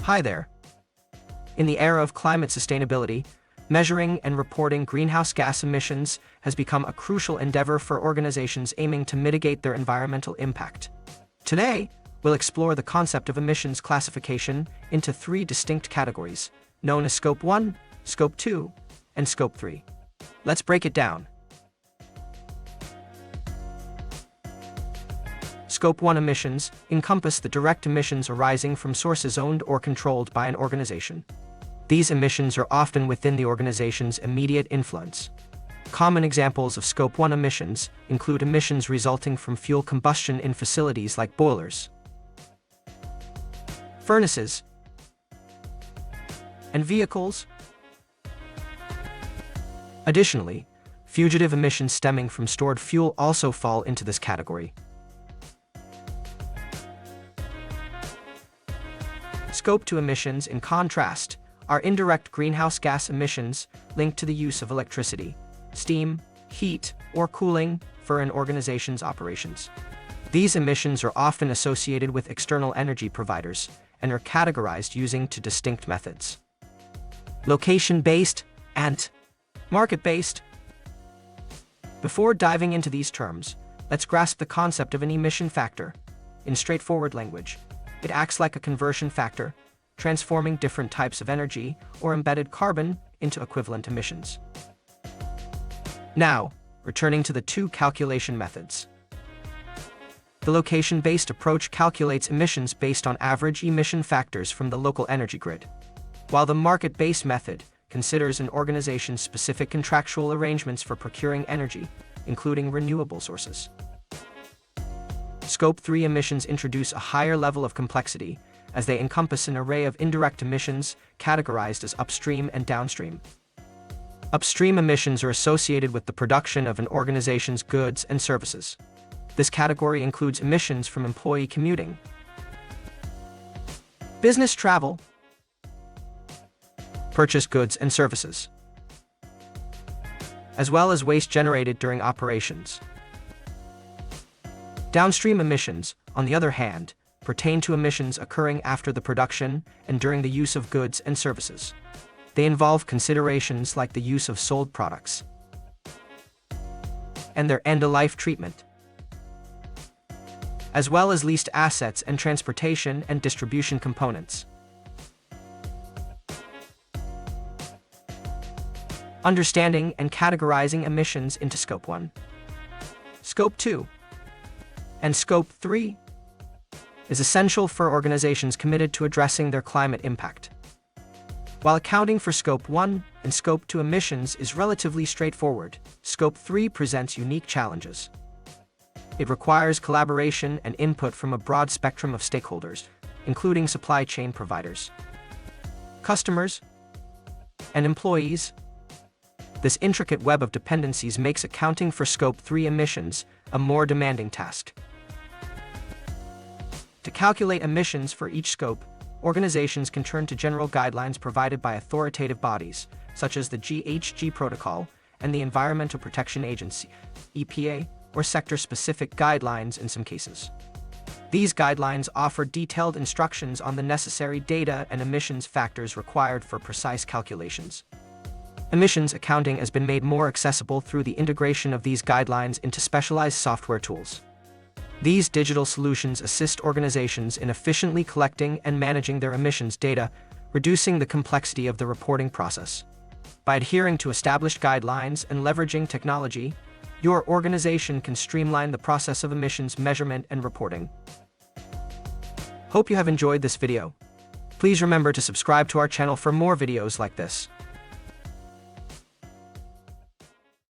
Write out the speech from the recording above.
Hi there. In the era of climate sustainability, measuring and reporting greenhouse gas emissions has become a crucial endeavor for organizations aiming to mitigate their environmental impact. Today, we'll explore the concept of emissions classification into three distinct categories, known as Scope 1, Scope 2, and Scope 3. Let's break it down. Scope 1 emissions encompass the direct emissions arising from sources owned or controlled by an organization. These emissions are often within the organization's immediate influence. Common examples of Scope 1 emissions include emissions resulting from fuel combustion in facilities like boilers, furnaces, and vehicles. Additionally, fugitive emissions stemming from stored fuel also fall into this category. Scope 2 emissions, in contrast, are indirect greenhouse gas emissions linked to the use of electricity, steam, heat, or cooling for an organization's operations. These emissions are often associated with external energy providers and are categorized using two distinct methods: location-based and market-based. Before diving into these terms, let's grasp the concept of an emission factor. In straightforward language, it acts like a conversion factor, transforming different types of energy or embedded carbon into equivalent emissions. Now, returning to the two calculation methods. The location-based approach calculates emissions based on average emission factors from the local energy grid, while the market-based method considers an organization's specific contractual arrangements for procuring energy, including renewable sources. Scope 3 emissions introduce a higher level of complexity, as they encompass an array of indirect emissions categorized as upstream and downstream. Upstream emissions are associated with the production of an organization's goods and services. This category includes emissions from employee commuting, business travel, purchased goods and services, as well as waste generated during operations. Downstream emissions, on the other hand, pertain to emissions occurring after the production and during the use of goods and services. They involve considerations like the use of sold products and their end-of-life treatment, as well as leased assets and transportation and distribution components. Understanding and categorizing emissions into Scope 1, Scope 2, and Scope 3 is essential for organizations committed to addressing their climate impact. While accounting for Scope 1 and Scope 2 emissions is relatively straightforward, Scope 3 presents unique challenges. It requires collaboration and input from a broad spectrum of stakeholders, including supply chain providers, customers, and employees. This intricate web of dependencies makes accounting for Scope 3 emissions a more demanding task. To calculate emissions for each scope, organizations can turn to general guidelines provided by authoritative bodies, such as the GHG Protocol and the Environmental Protection Agency, EPA, or sector-specific guidelines in some cases. These guidelines offer detailed instructions on the necessary data and emissions factors required for precise calculations. Emissions accounting has been made more accessible through the integration of these guidelines into specialized software tools. These digital solutions assist organizations in efficiently collecting and managing their emissions data, reducing the complexity of the reporting process. By adhering to established guidelines and leveraging technology, your organization can streamline the process of emissions measurement and reporting. Hope you have enjoyed this video. Please remember to subscribe to our channel for more videos like this.